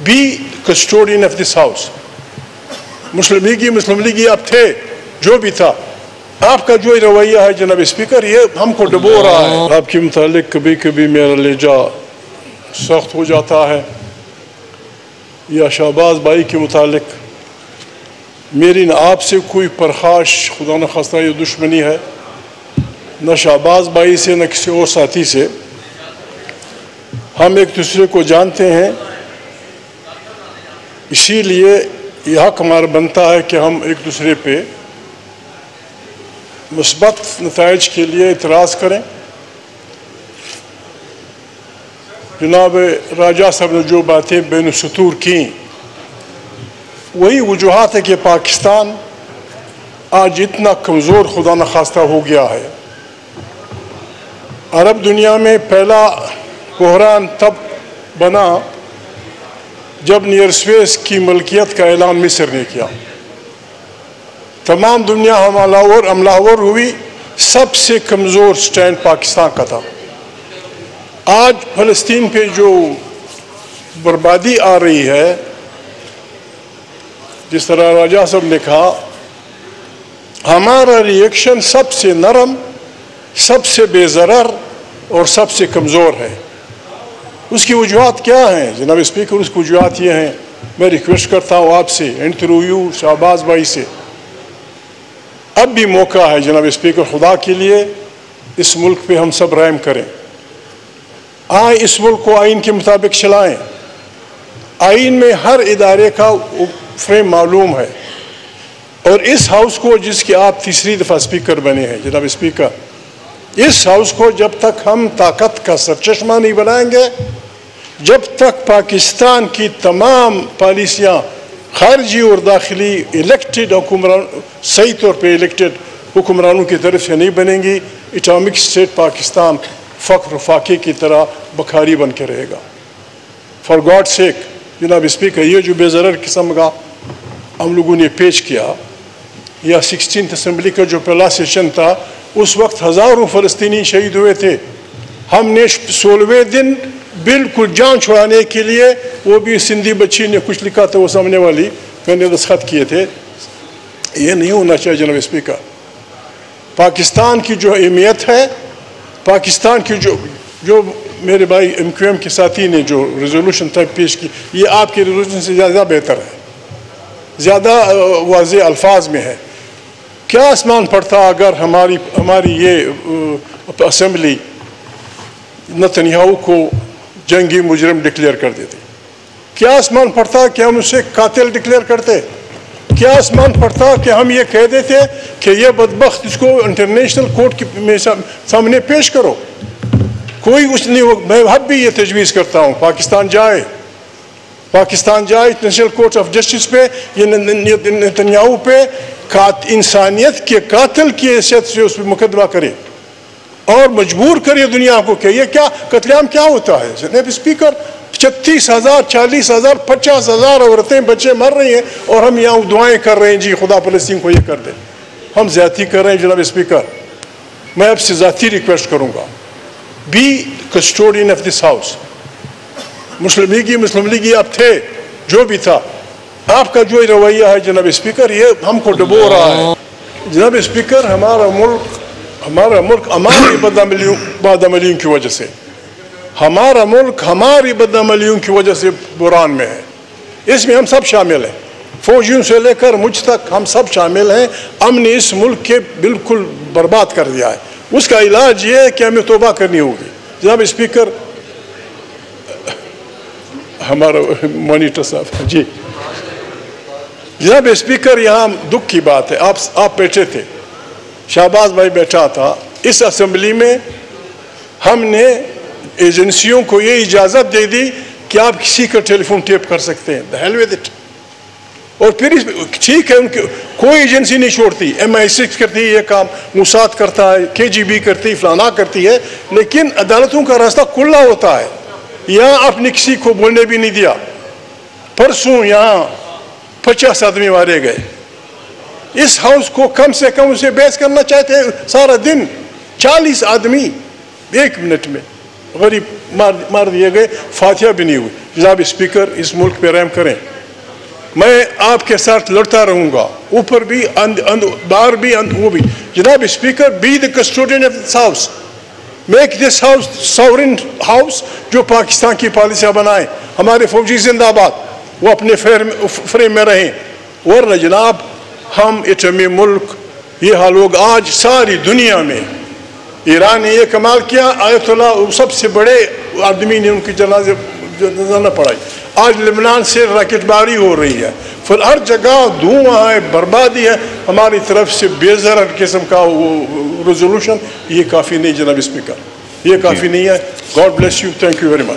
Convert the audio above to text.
be custodian of this house. مسلم لیگی آپ تھے، جو بھی تھا، آپ کا جو رویہ ہے جناب اسپیکر یہ ہم کو ڈبو رہا ہے. آپ کے متعلق کبھی کبھی میرا لہجہ سخت ہو جاتا ہے، یا شہباز بھائی کے متعلق میری نہ آپ سے کوئی پرخاش خدا نخواستہ یہ دشمنی ہے، نہ شہباز بھائی سے نہ کسی اور ساتھی سے. ہم ایک دوسرے کو جانتے ہیں، اسی لیے یہ حق ہمارا بنتا ہے کہ ہم ایک دوسرے پہ مثبت نتائج کے لیے اعتراض کریں. جناب راجہ صاحب نے جو باتیں بین السطور کی، وہی وجوہات ہے کہ پاکستان آج اتنا کمزور خدا نخواستہ ہو گیا ہے. عرب دنیا میں پہلا بحران تب بنا جب نیئر سپیس کی ملکیت کا اعلان مصر نے کیا. تمام دنیا حملہ آور ہوئی، سب سے کمزور سٹینڈ پاکستان کا تھا. آج فلسطین پہ جو بربادی آ رہی ہے، جس طرح راجہ صاحب نے کہا، ہمارا ریئیکشن سب سے نرم، سب سے بے ضرر اور سب سے کمزور ہے. اس کی وجوہات کیا ہیں جناب اسپیکر؟ اس کی وجوہات یہ ہیں، میں ریکویسٹ کرتا ہوں آپ سے، انٹرو یو شہباز بھائی سے، اب بھی موقع ہے جناب اسپیکر، خدا کے لیے اس ملک پہ ہم سب رحم کریں. آئیں اس ملک کو آئین کے مطابق چلائیں. آئین میں ہر ادارے کا فریم معلوم ہے، اور اس ہاؤس کو، جس کی آپ تیسری دفعہ اسپیکر بنے ہیں جناب اسپیکر، اس ہاؤس کو جب تک ہم طاقت کا سرچشمہ نہیں بنائیں گے، جب تک پاکستان کی تمام پالیسیاں خارجی اور داخلی الیکٹڈ حکمران، صحیح طور پہ الیکٹڈ حکمرانوں کی طرف سے نہیں بنیں گی، اٹامک اسٹیٹ پاکستان فخر و فاقے کی طرح بخاری بن کے رہے گا. فار گاڈ سیک جناب اسپیکر، یہ جو بے ضرر قسم کا ہم لوگوں نے پیش کیا، یا 16th اسمبلی کا جو پہلا سیشن تھا، اس وقت ہزاروں فلسطینی شہید ہوئے تھے. ہم نے 16ویں دن بالکل جان چھڑانے کے لیے، وہ بھی سندھی بچی نے کچھ لکھا تھا، وہ سامنے والی، میں نے دستخط کیے تھے. یہ نہیں ہونا چاہیے جناب اسپیکر. پاکستان کی جو اہمیت ہے، پاکستان کی جو میرے بھائی MQM کے ساتھی نے جو ریزولوشن تک پیش کی، یہ آپ کی ریزولوشن سے زیادہ بہتر ہے، زیادہ واضح الفاظ میں ہے. کیا آسمان پڑتا اگر ہماری یہ اسمبلی نتنیاہو کو جنگی مجرم ڈکلیئر کر دیتی؟ کیا آسمان پڑتا کہ ہم اسے قاتل ڈکلیئر کرتے؟ کیا آسمان پڑتا کہ ہم یہ کہہ دیتے کہ یہ بدبخت اس کو انٹرنیشنل کورٹ میں سامنے پیش کرو؟ کوئی اس نے، میں اب بھی یہ تجویز کرتا ہوں، پاکستان جائے انٹرنیشنل کورٹ آف جسٹس پہ، یہ نتنیاہو پہ انسانیت کے قاتل کی حیثیت سے اس پہ مقدمہ کرے، اور مجبور کرے دنیا کو کہ یہ کیا قتل عام کیا ہوتا ہے. جناب اسپیکر، 36,000 40,000 50,000 عورتیں بچے مر رہی ہیں، اور ہم یہاں دعائیں کر رہے ہیں جی خدا فلسطین کو یہ کر دے. ہم زیادتی کر رہے ہیں جناب اسپیکر. میں آپ سے ذاتی ریکویسٹ کروں گا، be custodian of this house. مسلم لیگی آپ تھے، جو بھی تھا، آپ کا جو رویہ ہے جناب اسپیکر یہ ہم کو ڈبو رہا ہے. جناب اسپیکر، ہمارا ملک ہماری بدعملیوں کی وجہ سے، ہمارا ملک ہماری بدعملیوں کی وجہ سے بحران میں ہے. اس میں ہم سب شامل ہیں، فوجیوں سے لے کر مجھ تک ہم سب شامل ہیں. ہم نے اس ملک کے بالکل برباد کر دیا ہے. اس کا علاج یہ ہے کہ ہمیں توبہ کرنی ہوگی. جناب اسپیکر، ہمارا مانیٹر صاحب جی. جناب اسپیکر، یہاں دکھ کی بات ہے، آپ بیٹھے تھے، شہباز بھائی بیٹھا تھا. اس اسمبلی میں ہم نے ایجنسیوں کو یہ اجازت دے دی کہ آپ کسی کا ٹیلی فون ٹیپ کر سکتے ہیں. the hell with it. اور پھر ٹھیک ہے، ان کی کوئی ایجنسی نہیں چھوڑتی. MI6 کرتی ہے یہ کام، موساد کرتا ہے، KGB کرتی، فلانا کرتی ہے، لیکن عدالتوں کا راستہ کھلا ہوتا ہے. یہاں آپ نے کسی کو بولنے بھی نہیں دیا. پرسوں یہاں 50 آدمی مارے گئے. اس ہاؤس کو کم سے کم اسے بحث کرنا چاہتے ہیں سارا دن. 40 آدمی 1 منٹ میں. غریب مار دیے گئے, فاتحہ بھی نہیں ہوئی. جناب اسپیکر, اس ملک پہ رحم کریں. میں آپ کے ساتھ لڑتا رہوں گا, اوپر بھی باہر بھی وہ بھی. جناب speaker, be the custodian of this house, make this house sovereign house, جو پاکستان کی پالیسیاں بنائیں. ہمارے فوجی زندہ باد, وہ اپنے فریم میں رہیں. ورنہ جناب ہم اتنے ملک, یہ حال لوگ آج ساری دنیا میں, ایران نے یہ کمال کیا, آیت اللہ سب سے بڑے آدمی نے ان کی جنازہ نہ پڑھائی. آج لبنان سے راکٹ باری ہو رہی ہے, پھر ہر جگہ دھواں ہے, بربادی ہے. ہماری طرف سے بے ضرر قسم کا ریزولوشن, یہ کافی نہیں جناب اسپیکر, یہ کافی نہیں ہے. God bless you, thank you very much.